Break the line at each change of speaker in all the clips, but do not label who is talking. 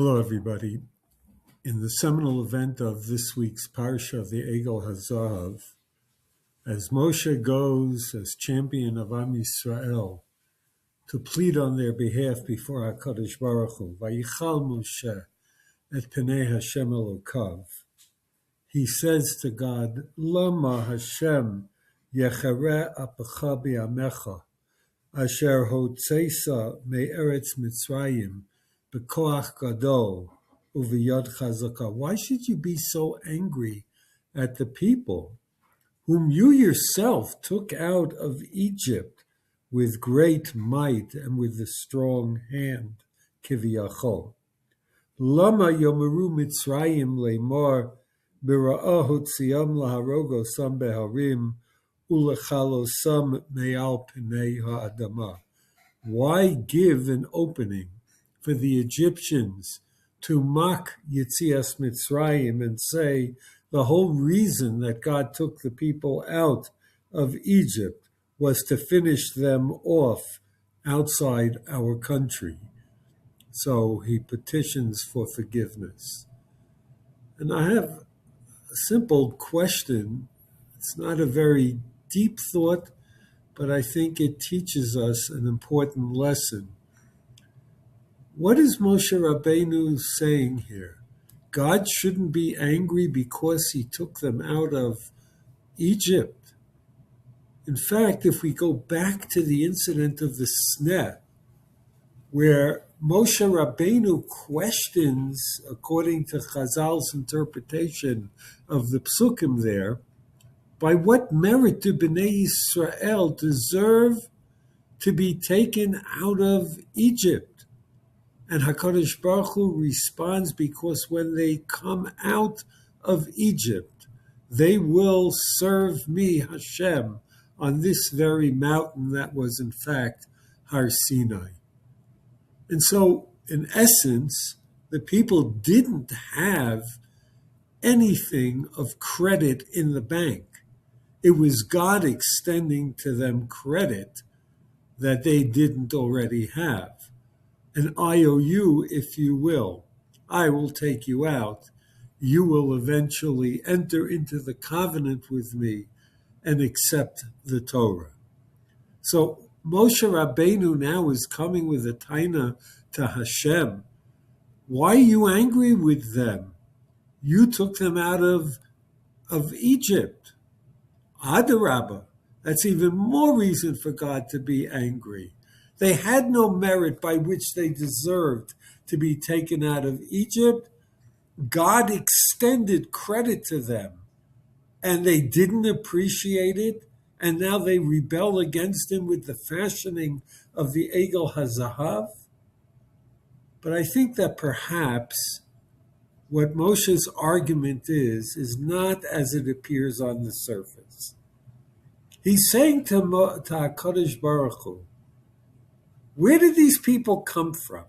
Hello, everybody. In the seminal event of this week's Parsha, the Egel HaZahav, as Moshe goes as champion of Am Yisrael to plead on their behalf before HaKadosh Baruch Hu, Vayichal Moshe et Penei Hashem Elokav, he says to God, Lama Hashem yechere apacha bi'amecha, asher hotzeisa me'eretz Mitzrayim, B'koach gadol uv'yad chazaka. Why should you be so angry at the people whom you yourself took out of Egypt with great might and with a strong hand? Kiviyachol. Lama yomeru Mitzrayim leimor b'ra'ah hotziyam laharogo sam beharim ulechalosam me'al pnei ha'adama. Why give an opening for the Egyptians to mock Yetzias Mitzrayim and say the whole reason that God took the people out of Egypt was to finish them off outside our country? So he petitions for forgiveness. And I have a simple question. It's not a very deep thought, but I think it teaches us an important lesson. What is Moshe Rabbeinu saying here? God shouldn't be angry because he took them out of Egypt. In fact, if we go back to the incident of the sneh, where Moshe Rabbeinu questions, according to Chazal's interpretation of the psukim there, by what merit do Bnei Yisrael deserve to be taken out of Egypt? And HaKadosh Baruch Hu responds, because when they come out of Egypt, they will serve me, Hashem, on this very mountain that was in fact Har Sinai. And so, in essence, the people didn't have anything of credit in the bank. It was God extending to them credit that they didn't already have. An IOU, if you will. I will take you out. You will eventually enter into the covenant with me and accept the Torah. So Moshe Rabbeinu now is coming with a taina to Hashem. Why are you angry with them? You took them out of Egypt. Adarabah. That's even more reason for God to be angry. They had no merit by which they deserved to be taken out of Egypt. God extended credit to them, and they didn't appreciate it, and now they rebel against him with the fashioning of the Egel HaZahav. But I think that perhaps what Moshe's argument is not as it appears on the surface. He's saying to HaKadosh Baruch Hu, where did these people come from?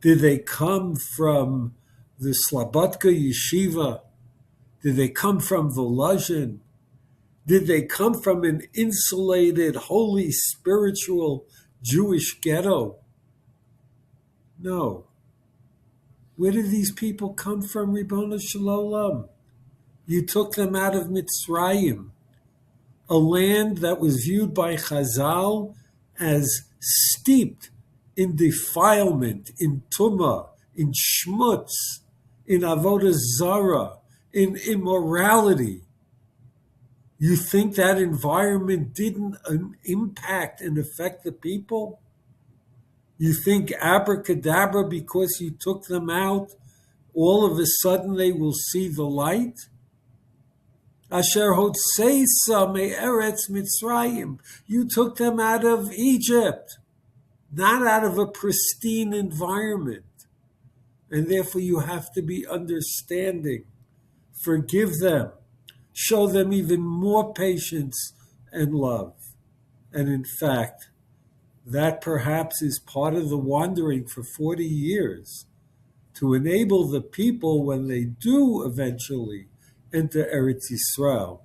Did they come from the Slobodka Yeshiva? Did they come from Volozhin? Did they come from an insulated, holy, spiritual Jewish ghetto? No. Where did these people come from, Ribono Shel Olam? You took them out of Mitzrayim, a land that was viewed by Chazal as steeped in defilement, in tumah, in shmutz, in avodah zara, in immorality. You think that environment didn't impact and affect the people? You think abracadabra, because you took them out, all of a sudden they will see the light? Asher hotzeisa me'eretz Mitzrayim. You took them out of Egypt, not out of a pristine environment. And therefore you have to be understanding. Forgive them. Show them even more patience and love. And in fact, that perhaps is part of the wandering for 40 years, to enable the people, when they do eventually enter Eretz Yisrael,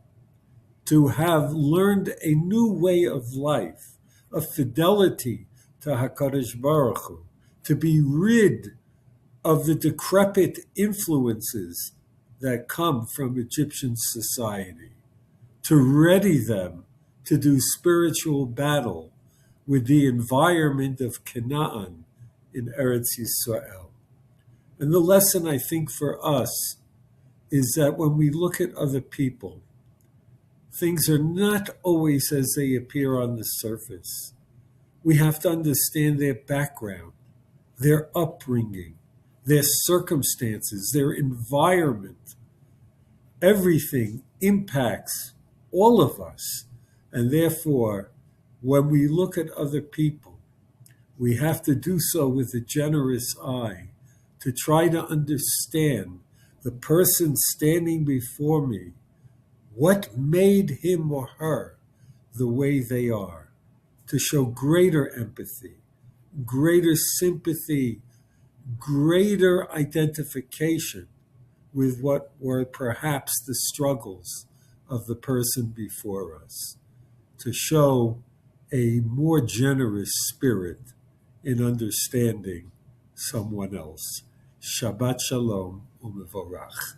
to have learned a new way of life, of fidelity to HaKadosh Baruch Hu, to be rid of the decrepit influences that come from Egyptian society, to ready them to do spiritual battle with the environment of Canaan in Eretz Yisrael. And the lesson, I think, for us is that when we look at other people, things are not always as they appear on the surface. We have to understand their background, their upbringing, their circumstances, their environment. Everything impacts all of us. And therefore, when we look at other people, we have to do so with a generous eye to try to understand the person standing before me, what made him or her the way they are, to show greater empathy, greater sympathy, greater identification with what were perhaps the struggles of the person before us, to show a more generous spirit in understanding someone else. Shabbat Shalom u'mevorach.